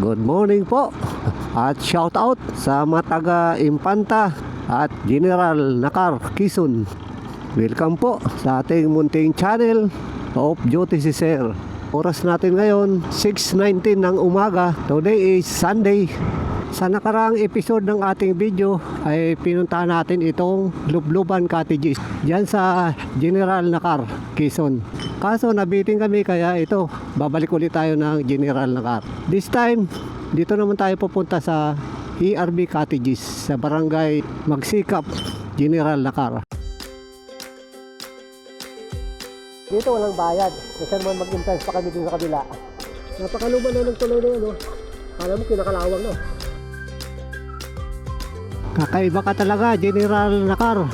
Good morning po at shout out sa mga taga Impanta at General Nakar, Quezon. Welcome po sa ating munting channel. Off duty si Sir. Oras natin ngayon 6:19 ng umaga. Today is Sunday. Sa nakaraang episode ng ating video ay pinuntahan natin itong Lubluban Cottages diyan sa General Nakar, Quezon. Kaso nabitin kami kaya ito, babalik ulit tayo ng General Nakar. This time, dito naman tayo pupunta sa ERB Cottages sa Barangay Magsikap, General Nakar. Dito walang bayad. Kasi naman mag-intense pa kami dun sa kabila. Napakaluman na ng tuloy na yun, no? Alam mo, kinakalawang, no? Kakaiba ka talaga, General Nakar.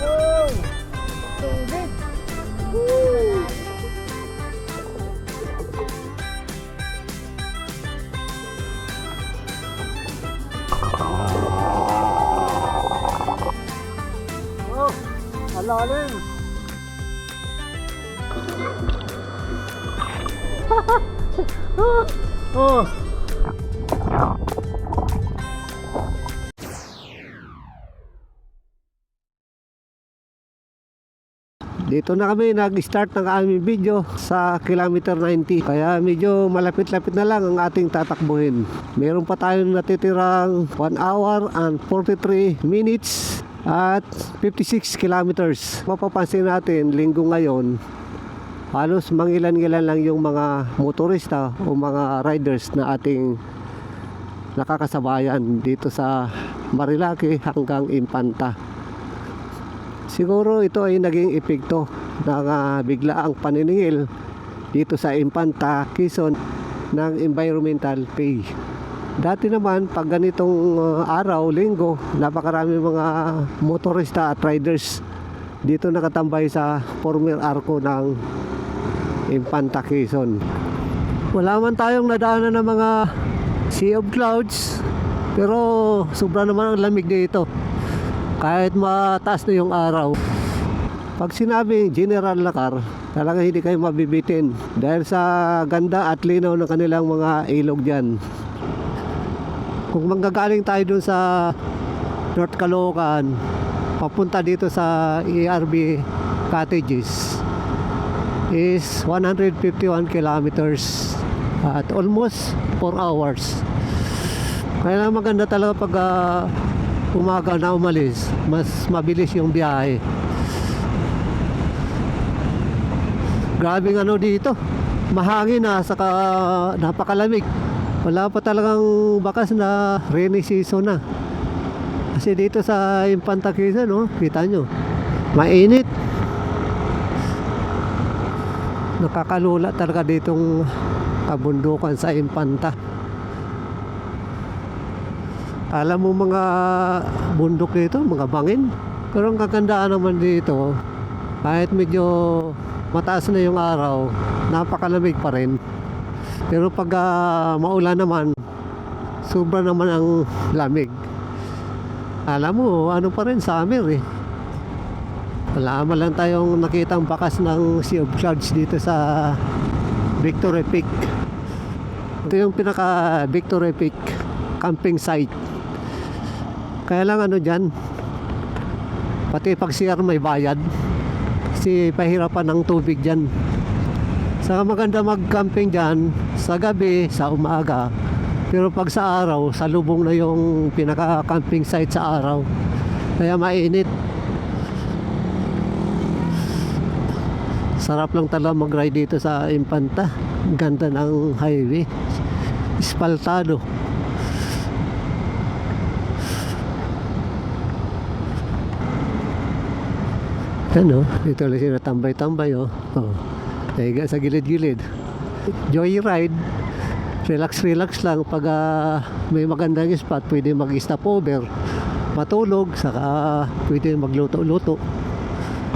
Wow! Tubig! Woo! Oh, alalim! Oh. Dito na kami nag-start ng aming video sa kilometer 90. Kaya medyo malapit-lapit na lang ang ating tatakbuhin. Meron pa tayong natitirang 1 hour and 43 minutes at 56 kilometers. Mapapansin natin, linggo ngayon, halos mangilan-ngilan lang yung mga motorista o mga riders na ating nakakasabayan dito sa Marilaki hanggang Impanta. Siguro ito ay naging epekto ng biglaang paniningil dito sa Impanta, Quezon ng environmental pay. Dati naman pag ganitong araw, linggo, napakarami mga motorista at riders dito nakatambay sa former arko ng Impanta, Quezon. Wala man tayong nadaanan ng mga sea of clouds, pero sobra naman ang lamig dito kahit mataas na yung araw. Pag sinabi General Nakar, talaga hindi kayo mabibitin dahil sa ganda at linaw ng kanilang mga ilog dyan. Kung manggagaling tayo dun sa North Caloocan papunta dito sa ERB Cottages is 151 kilometers at almost 4 hours. Kaya maganda talaga pag umaga na umalis, mas mabilis yung biyahe. Grabing ano dito, mahangin na, saka napakalamig. Wala pa talagang bakas na rainy season na. Kasi dito sa Impanta, Quezon, no, kita nyo, mainit. Nakakalula talaga ditong kabundukan sa Impanta. Alam mo mga bundok dito, mga bangin. Pero ang kagandaan naman dito, kahit medyo mataas na yung araw, napakalamig pa rin. Pero pag maulan naman, sobra naman ang lamig. Alam mo, ano pa rin, summer eh. Wala man lang tayong nakitang bakas ng Sea of Clouds dito sa Victory Peak. Ito yung pinaka Victory Peak camping site. Kaya lang ano dyan, pati pag CR may bayad, kasi pahirapan ng tubig dyan. Saka maganda mag-camping dyan sa gabi, sa umaga. Pero pag sa araw, sa lubong na yung pinaka-camping site sa araw. Kaya mainit. Sarap lang talaga mag-ride dito sa Impanta. Ganda ng highway, espaltado. Ano, dito lang sila tambay-tambay, oh. Tega sa gilid-gilid. Joyride. Relax lang. Pag may magandang spot, pwede mag-stop over, matulog, saka pwede magluto-luto.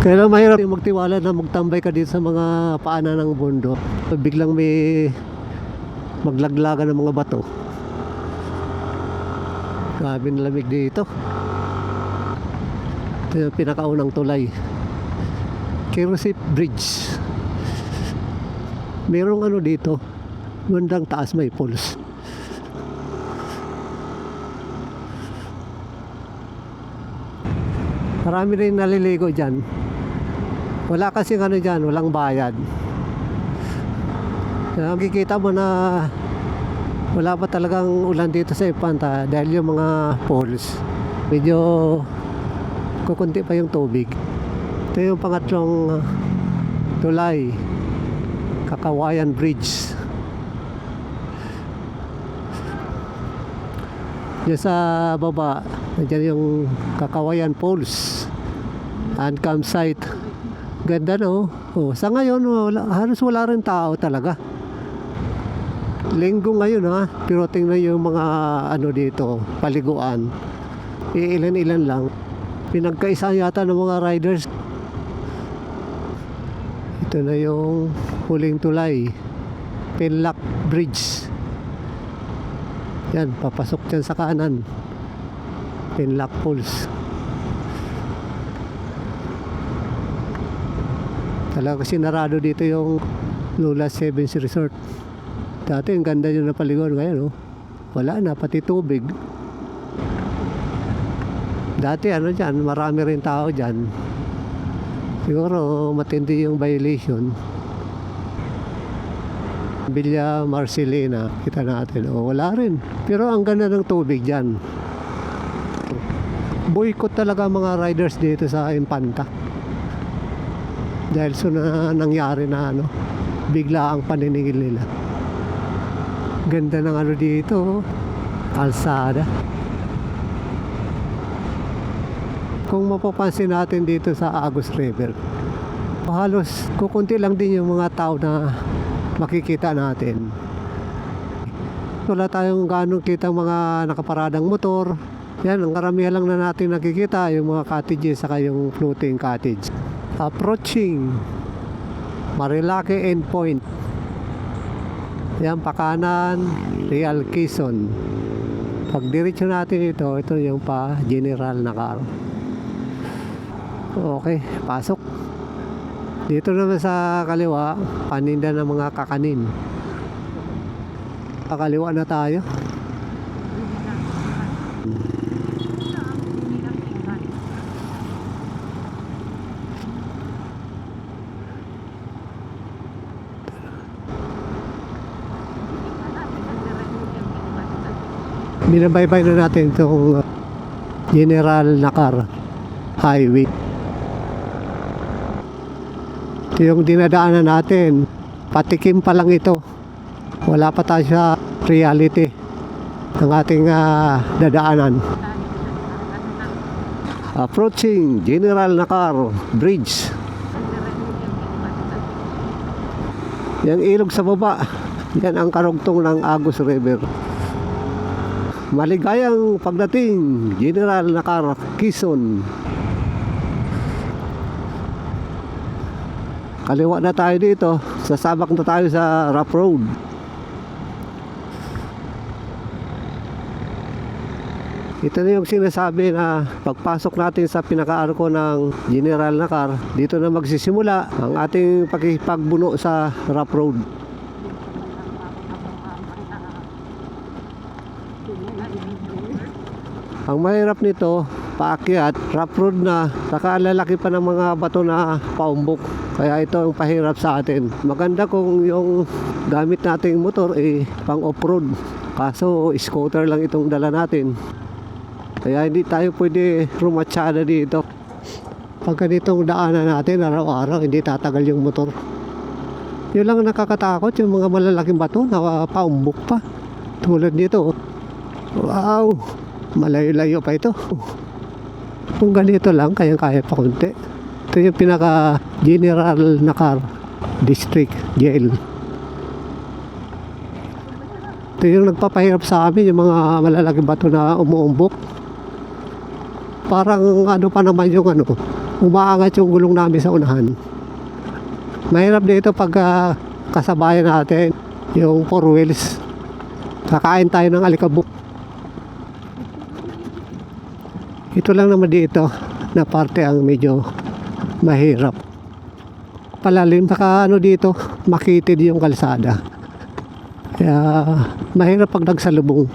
Kaya lang mahirap magtiwala na magtambay ka dito sa mga paanan ng bundok. Biglang may maglaglagan ng mga bato. Grabe na lamig dito. Ito yung pinakaunang tulay. Kirosip Bridge. Merong ano dito, bandang taas may falls. Marami rin naliligo dyan. Wala kasing ano dyan, walang bayad. Nakikita mo na wala pa talagang ulan dito sa Infanta dahil yung mga falls medyo kukunti pa yung tubig. Ito yung pangatlong tulay, Kakawayan Bridge. Diyan sa baba, nandiyan yung Kakawayan Falls and campsite. Ganda, no? Oh, sa ngayon halos wala rin tao talaga. Linggo ngayon, ha, pero tingnan yung mga ano dito, paliguan. Ilan-ilan lang. Pinagkaisa yata ng mga riders. Ito na yung huling tulay, Penlac Bridge. Yan, papasok dyan sa kanan, Penlac Falls. Talaga sinarado dito yung Lula Sevens Resort. Dati ang ganda nyo na paligon, ngayon wala na, pati tubig. Dati ano dyan, marami rin tao dyan. Siguro matindi yung violation. Villa Marcelina, kita natin, wala rin. Pero ang ganda ng tubig dyan. Boycott talaga mga riders dito sa Infanta. Dahil nangyari na bigla ang paniningil nila. Ganda ng ano dito, kalsada. Kung mapapansin natin dito sa Agus River, halos kukunti lang din yung mga tao na makikita natin. Wala tayong ganong kitang mga nakaparadang motor. Yan, ang karamihan lang na natin nakikita yung mga cottages saka yung floating cottage. Approaching Marilake Endpoint. Yan, pakanan, Real Quezon. Pag diretso natin ito yung pa General Nakar. Okay, pasok. Dito naman sa kaliwa, paninda ng mga kakanin. Kakaliwa na tayo. Binabaybay na natin itong General Nakar Highway. Ito yung dinadaanan natin. Patikim pa lang ito. Wala pa tayo sa reality ng ating dadaanan. Approaching General Nakar Bridge. Yung ilog sa baba, yan ang karugtong ng Agus River. Maligayang pagdating, General Nakar, Quezon. Kaliwa na tayo dito, sasabak na tayo sa rough road. Ito na yung sinasabi na pagpasok natin sa pinaka-arko ng General Nakar, dito na magsisimula ang ating pakipagbuno sa rough road. Ang mahirap nito, paakyat, rough road na, saka lalaki pa ng mga bato na paumbok. Kaya ito ang pahirap sa atin. Maganda kung yung gamit nating motor pang off-road. Kaso scooter lang itong dala natin. Kaya hindi tayo pwede rumatsada dito. Pag ganitong daanan natin araw-araw, hindi tatagal yung motor. Yun lang nakakatakot, yung mga malalaking bato na paumbok pa. Tulad nito. Wow! Malayo-layo pa ito. Kung ganito lang, kaya pa konti. Ito yung pinaka General Nakar District Jail. Ito yung nagpapahirap sa amin, yung mga malalaking bato na umuumbok. Parang ano pa naman yung umaangat yung gulong namin sa unahan. Mahirap dito pag kasabayan natin yung four wheels. Kakain tayo ng alikabok. Ito lang naman dito na parte ang medyo mahirap. palalim, saka ano dito, makitid yung kalsada. Kaya mahirap pag nagsalubong.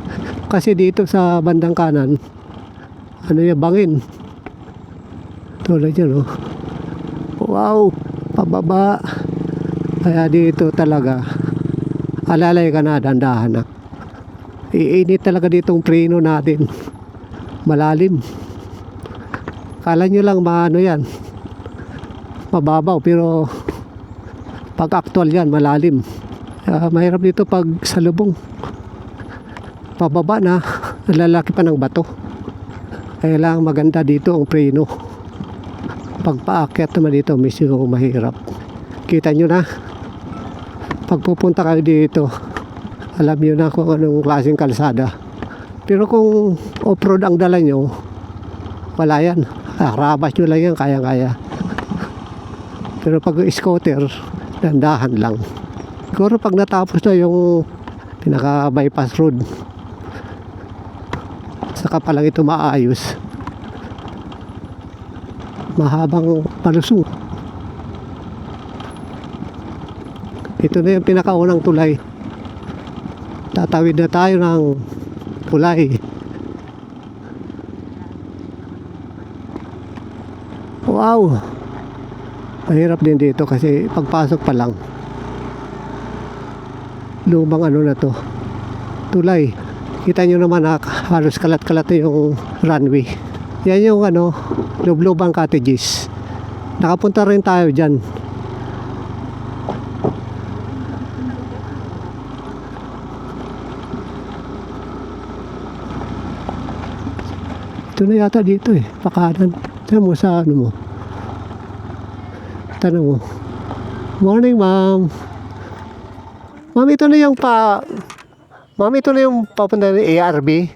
Kasi dito sa bandang kanan, ano yung bangin. Tulad yan, oh. Wow, pababa. Kaya dito talaga, alalay ka na, dandahan na. Iinit talaga ditong preno natin. Malalim. Kala nyo lang maano yan, mababaw, pero pag actual yan, malalim. Mahirap dito pag salubong. Pababa na, lalaki pa ng bato. Kaya lang maganda dito ang preno. Pag paakyat naman dito, medyo mahirap. Kita nyo na, pag pupunta kayo dito, alam nyo na kung anong klaseng kalsada. Pero kung off-road ang dala nyo, wala yan. Rabas nyo lang yan, kaya-kaya. Pero pag scooter, dandahan lang. Siguro pag natapos na yung pinaka-bypass road, saka pa lang ito maayos. Mahabang palusong. Ito na yung pinakaunang tulay. Tatawid na tayo ng tulay. Wow! Mahirap din dito kasi pagpasok pa lang. Lumang ano na to, tulay. Kita nyo naman na halos kalat-kalat na yung runway. Yan yung ano, Lublubang cottages. Nakapunta rin tayo dyan. Ito na yata dito pakanan. Tanong mo sa ano mo. Tanong mo. Morning, ma'am. Ma'am, ito na yung Ma'am, ito na yung papunta ng ARB.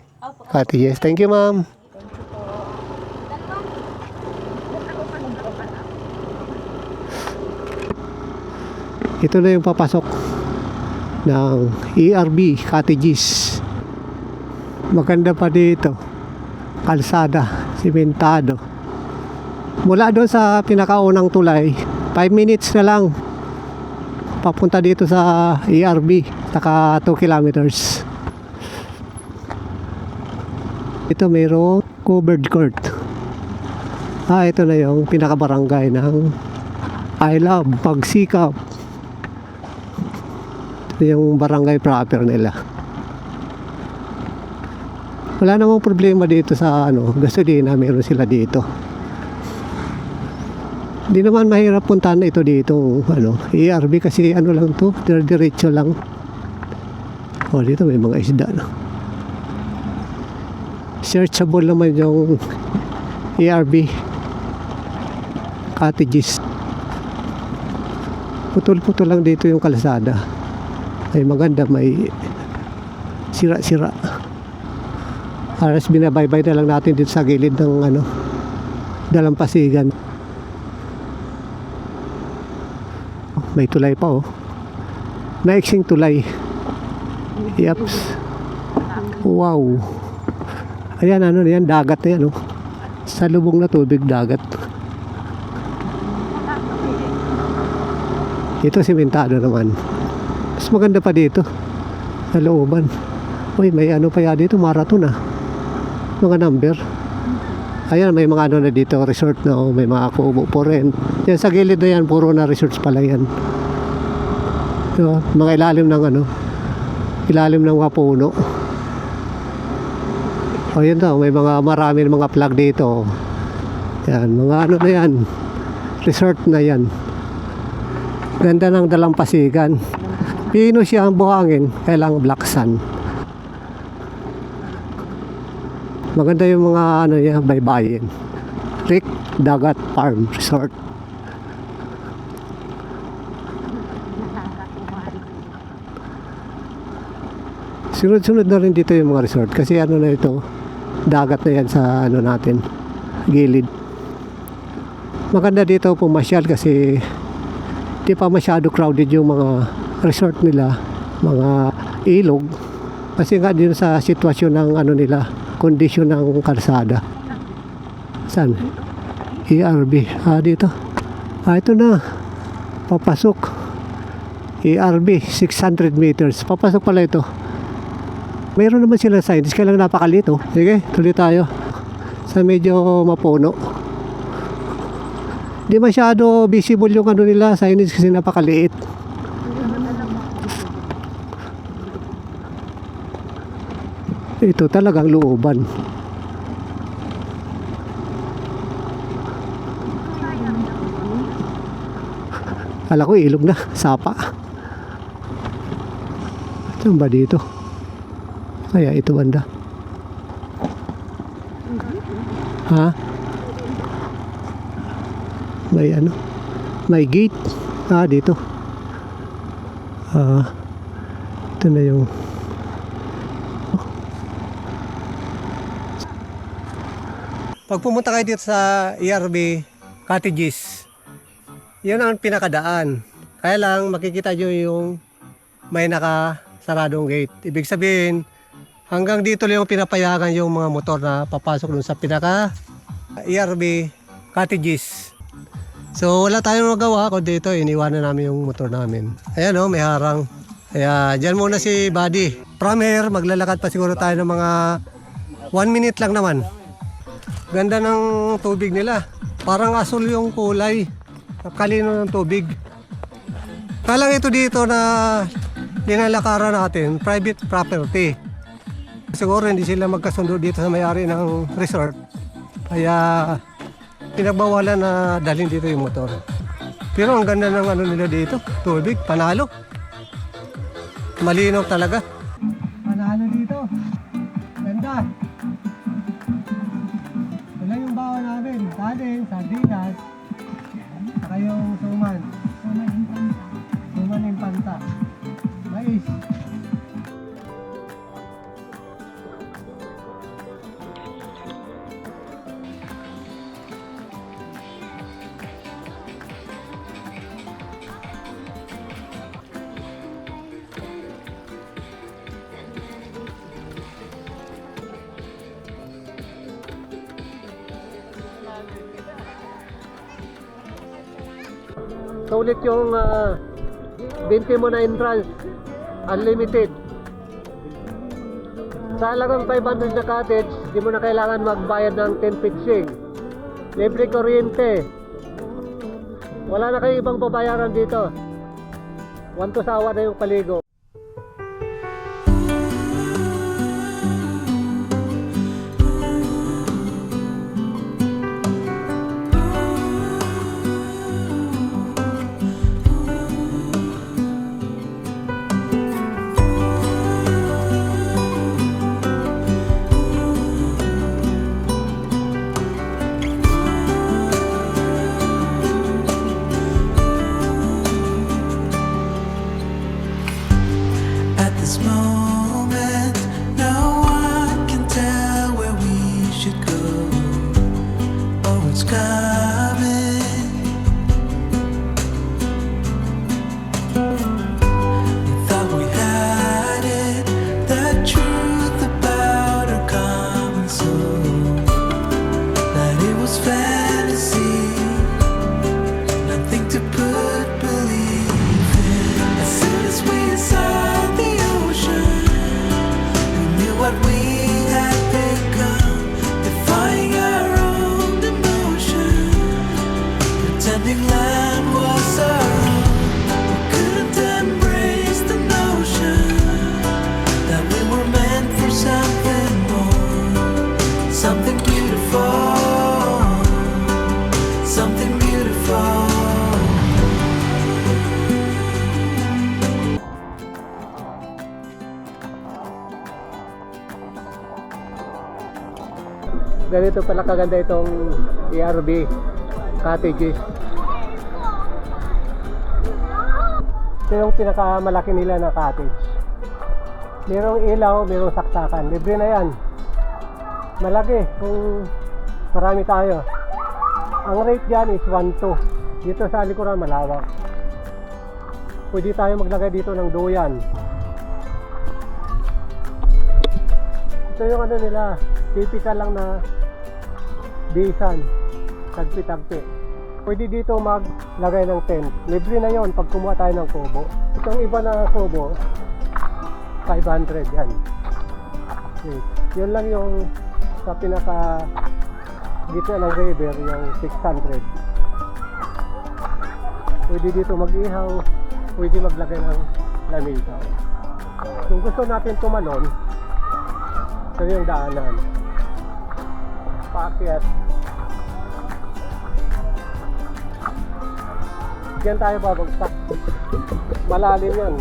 Cottages. Thank you, ma'am. Ito na yung papasok ng ARB Cottages. Maganda pa dito. Kalsada, simentado. Mula doon sa pinakaunang tulay, 5 minutes na lang papunta dito sa ARB, saka 2 kilometers. Ito mayroong covered court. Ito na yung pinakabarangay ng I Love Pagsikap. Ito yung barangay proper nila. Wala namang problema dito sa gasolina, meron sila dito. Hindi naman mahirap puntahan ito dito, ARB kasi lang to, diretso lang. Dito may mga isda, no. Searchable naman yung ARB cottages. Putol-putol lang dito yung kalsada. Ay maganda, may sira-sira. Halos binabaybay na lang natin dito sa gilid ng dalampasigan. May tulay pa Naiksing tulay. Yaps. Wow. Ayan yan, dagat na yan Sa lubong na tubig, dagat. Ito simentado naman. Mas maganda pa dito sa looban. Uy, may pa ya dito, marathon mga number. Ayan, may mga na dito, resort na may mga kuubo po rin. Yan sa gilid na yan, puro na resorts pala yan. So, mga ilalim ng ilalim ng mga puno. Yun daw, may marami mga flag dito. Yan, mga na yan. Resort na yan. Ganda ng dalampasigan. Pino siya ang buhangin, kailang black sun. Maganda yung mga baybayin. Rick Dagat Farm Resort. Sunod-sunod na rin dito yung mga resort kasi na ito, dagat na yan sa natin, gilid. Maganda dito pumasyal kasi di pa masyado crowded yung mga resort nila, mga ilog. Kasi nga din sa sitwasyon ng nila, kondisyon ng kalsada. Saan? ARB. Dito. Ito na. Papasok. ERB, 600 meters. Papasok pala ito. Mayroon naman sila signs, kaya lang napakalito. Sige, tuloy tayo. Sa medyo mapuno. Di masyado visible yung ano nila, signage kasi napakaliit. Ito talagang looban. Kala ko ilog na, sapa. Saan ba dito? Kaya ito banda. Ha? May ano? May gate. Dito. Ito na yung pag pumunta kayo dito sa ERB Cottages, yun ang pinakadaan. Kaya lang makikita nyo yung may nakasaradong gate. Ibig sabihin, hanggang dito lang yung pinapayagan yung mga motor na papasok dun sa pinaka ERB Cottages. So wala tayong magawa kundi dito, iniwanan namin yung motor namin. Ayan o, may harang. Kaya dyan muna si Buddy. From here, maglalakad pa siguro tayo ng mga 1 minute lang naman. Ganda ng tubig nila. Parang asul yung kulay. Kalino ng tubig. Kalang ito dito na linalakaran natin, private property. Siguro hindi sila magkasundo dito sa may-ari ng resort. Kaya pinagbawalan na dalhin dito yung motor. Pero ang ganda ng ano nila dito, tubig, panalo. Malinaw talaga. Panalo dito. Ganda. Wala yung bawa namin. Kanin, sardinas. Saka yung suman. Suman impanta. Mais. Sulit yung 20 mo na entrance, unlimited. Sa halagang 500 na cottage, di mo na kailangan magbayad ng 10 fixing. Libre kuryente. Wala na kayo ibang babayaran dito. 1 to sawa na yung paligo. This moment, no one can tell where we should go or what's coming. We thought we had it, the truth about our common soul, that it was fantasy, nothing to put belief in. As soon as we saw what we had become, defying our own emotion, pretending land was our own. We couldn't embrace the notion that we were meant for something more, something beautiful, something beautiful. Ganito pala kaganda itong ERB Cottages. Ito yung pinakamalaki nila na cottage. Merong ilaw, merong saksakan. Libre na yan. Malaki kung marami tayo. Ang rate dyan is 1-2. Dito sa likuran malawak. Pwede tayo maglagay dito ng duyan. Ito yung ano nila, typical lang na bisan, tagpi-tagpi. Pwede dito maglagay ng tent. Libre na yon pag kumuha tayo ng kubo. Itong iba na kubo, 500 yan. Okay. Yun lang yung sa pinaka gitna ng river, yung 600. Pwede dito mag-ihaw, pwede maglagay ng lamesa. Kung gusto natin tumalon, ito yung daanan. Paakyat. Diyan tayo babagsak. Malalim yan.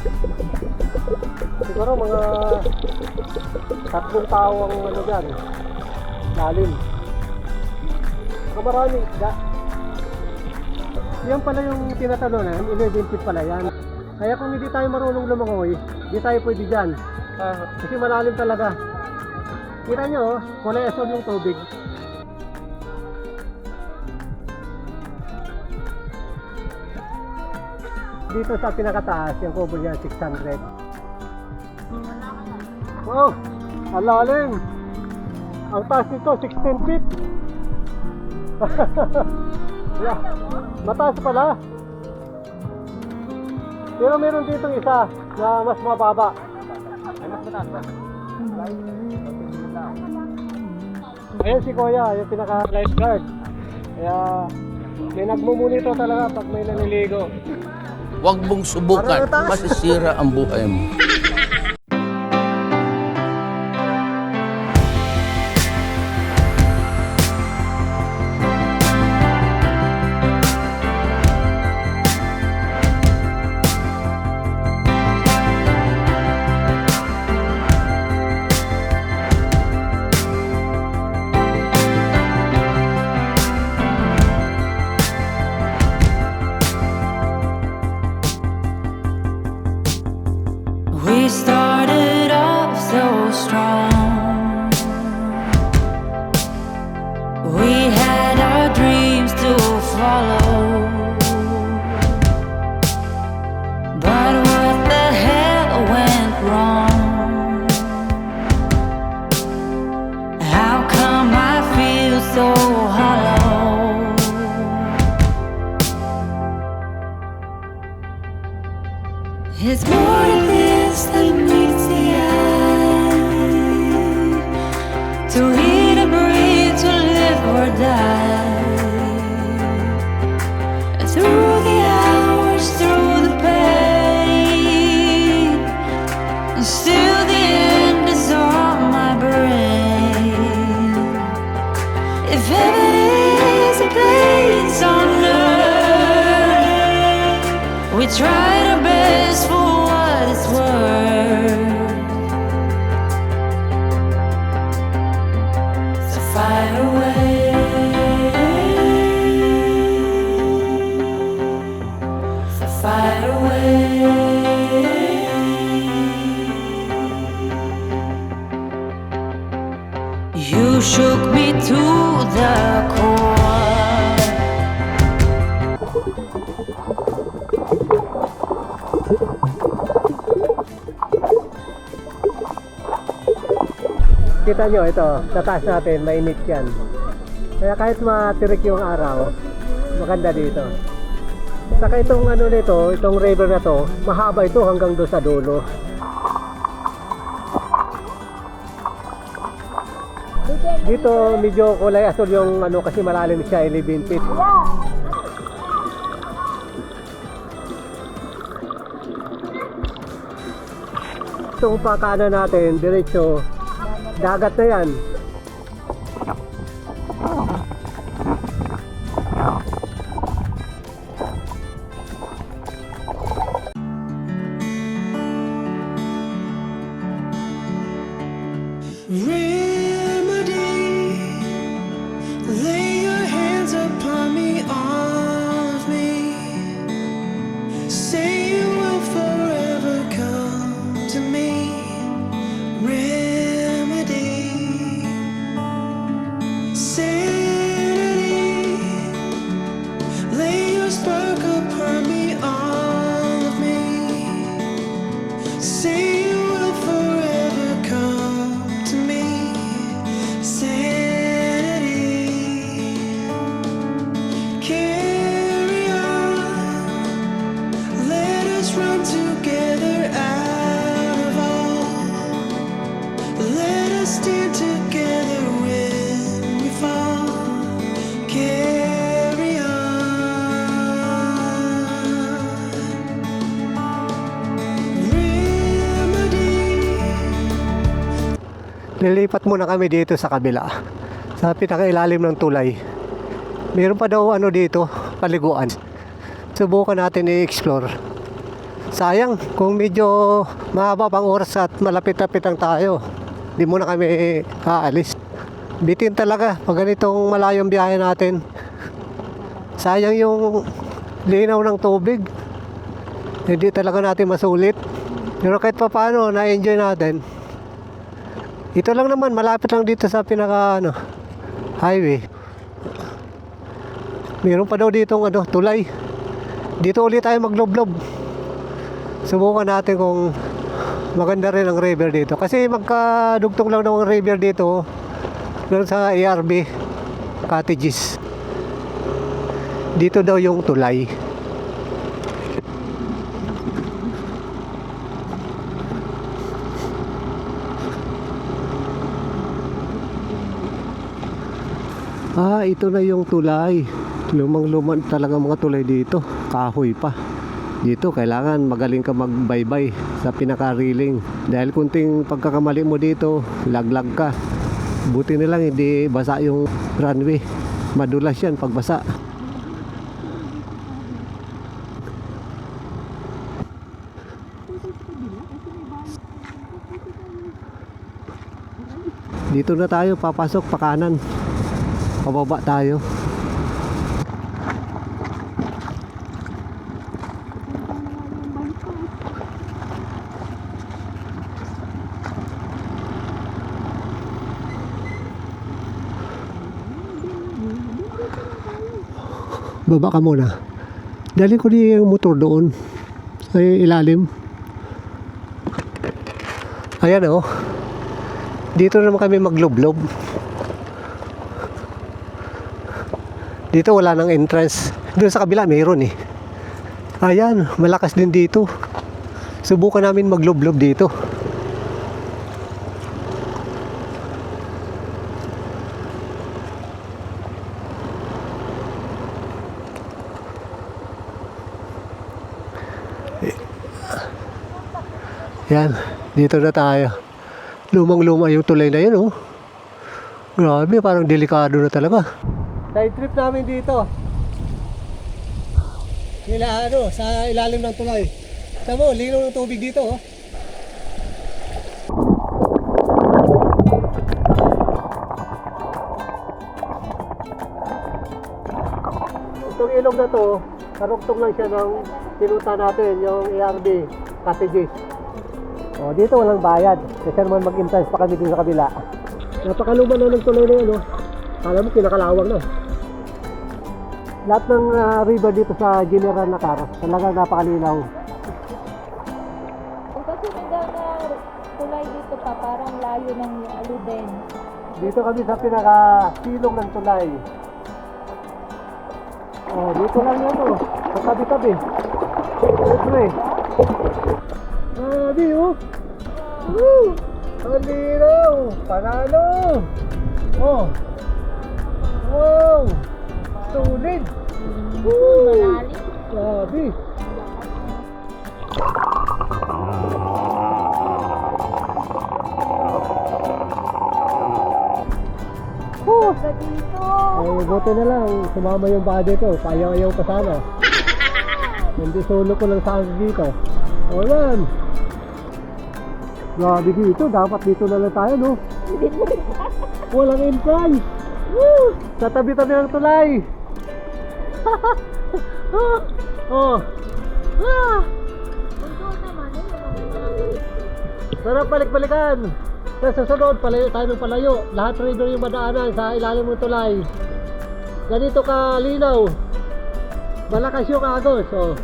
Siguro mga 3 tao ang ano dyan. Lalim. So marami isda. Yan pala yung tinatalunan, 11 feet pala yan. Kaya kung hindi tayo marunong lumangoy, hindi tayo pwede dyan. Kasi malalim talaga. Kita nyo, kulay asul yung tubig. Dito sa pinakataas, yung kubo niya 600. Wow! Ang lalim! Ang taas nito, 16 feet! Yeah. Mataas pala! Pero meron ditong isa na mas mababa. Ay, mas mataas ba? Ayan si Kuya, yung pinaka-lifeguard. Kaya may nagmumulito talaga pag may naniligo. Huwag mong subukan, masisira ang buhay mo. We started off so strong. We had our dreams to follow. But what the hell went wrong? How come I feel so hollow? It's more than this that meets the eye. To eat and breathe, to live or die. Through the hours, through the pain, and still the end is on my brain. If heaven is a place on earth, we tried our best for what it's worth. So fire away, so fire away. You shook me to the core. Kita nyo ito, sa taas natin, mainit yan. Kaya kahit matirik yung araw, maganda dito. Saka itong ano nito, itong river na to, mahaba ito hanggang doon sa dulo. Dito medyo kulay asul yung ano kasi malalim siya, 11 feet. Itong pakanan natin, diretso, dagat na yan. Remedy, lay your hands upon me, all of me. Say you will forever come to me. Remedy, sanity, lay your spark upon me, all of me. Say you will forever come to me. Lilipat muna kami dito sa kabila. Sa pinakailalim ng tulay. Meron pa daw ano dito, paliguan. Subukan natin i-explore. Sayang kung medyo mahaba pang oras at malapit-lapit lang tayo. Di muna kami aalis. Bitin talaga pag ganitong malayong biyahe natin. Sayang yung linaw ng tubig. Hindi talaga natin masulit. Pero kahit pa paano, na-enjoy natin. Ito lang naman, malapit lang dito sa pinaka highway. Meron pa daw ditong tulay. Dito ulit tayo magloblob. Subukan natin kung maganda rin ang river dito. Kasi magkadugtong lang ng river dito doon sa ARB cottages. Dito daw yung tulay. Ito na yung tulay. Lumang-luman talaga mga tulay dito. Kahoy pa. Dito kailangan magaling ka magbaybay sa pinaka-railing. Dahil kunting pagkakamali mo dito, laglag ka. Buti na lang hindi basa yung runway. Madulas yan pag basa. Dito na tayo papasok pa kanan. Pababa tayo. Baba ka muna. Dalhin ko yung motor doon sa ilalim. Ayan oh. Dito naman kami magloblob. Dito wala nang entrance. Doon sa kabila mayroon eh. Ayan, malakas din dito. Subukan namin magloblob dito. Yan, dito na tayo. Lumang-luma yung tulay na yun, oh. Grabe, parang delikado na talaga. Side trip namin dito. Sa ilalim ng tulay. Tama mo, linaw ng tubig dito, oh. Itong ilog na to, karugtong lang siya ng pinuta natin, yung ARB cottages. Oh, dito walang bayad. Kasi naman mag-entrance pa kami dito sa kabila. Napakaluma na ng tulay na yun, oh. Alam mo, kinakalawang na. Lahat ng river dito sa General Nakar, talagang napakalinaw. Kasi hanggang tulay dito pa, parang layo ng Aluden. Dito kami sa pinaka-silong ng tulay. Oh, dito lang yan, oh. Sa tabi-tabi. Dito eh. Grabe, oh. Woo! Ang linaw! Panalo! Oh! Wow! Sulit! Woo! Malalim. Grabe! Oh! Sa dito. Ay, buti na lang. Sumama yung body ko. Payaw-ayaw pa sana. Hindi solo ko lang sa dito. O yan! Grabe dito. Dapat dito na lang tayo, no? Walang entrance! Woo! Sa tabi-tabi ng tulay! Oh! Ah! Sarap balik-balikan! Sa susunod, palayo tayo ng palayo. Lahat river yung madaanan sa ilalim ng tulay. Ganito ka linaw. Malakas yung agos. Oh.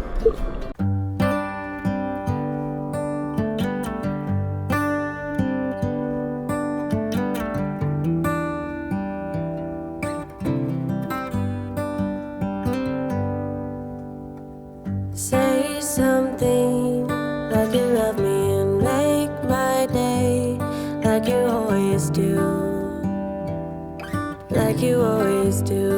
Say something like you love me and make my day, like you always do, like you always do.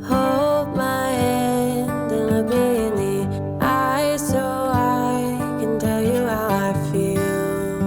Hold my hand and look me in the eyes so I can tell you how I feel.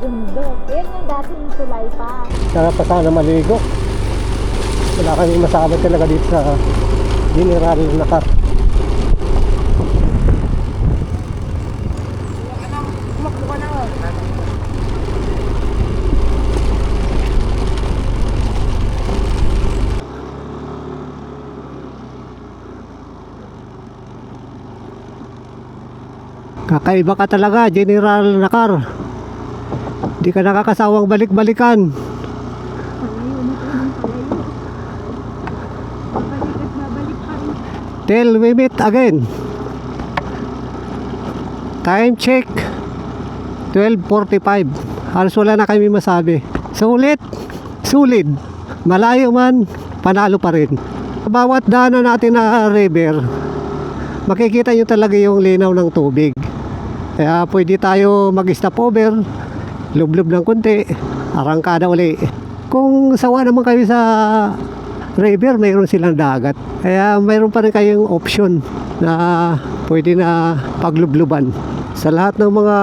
bundok. Yan yung dating tulay pa. Sarap pa sana maligo. Wala kaming masabi talaga dito sa General Nakar. Kakaiba ka talaga, General Nakar. Di ka nakakasawang balik-balikan. Till we meet again. Time check 12:45. Halos wala na kami masabi. Sulit, sulit. Malayo man, panalo pa rin. Bawat daanan natin na river, makikita nyo talaga yung linaw ng tubig. Kaya pwede tayo mag-stop over, lublob ng konti, arangkada uli. Kung sawa naman kayo sa river, mayroon silang dagat. Kaya mayroon pa rin kayong option na pwede na paglubluban. Sa lahat ng mga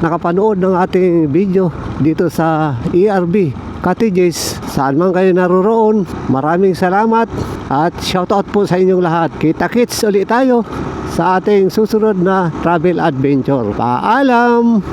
nakapanood ng ating video dito sa ERB Cottages, saan man kayo naroroon, maraming salamat at shoutout po sa inyong lahat. Kita-kits ulit tayo sa ating susunod na travel adventure. Paalam!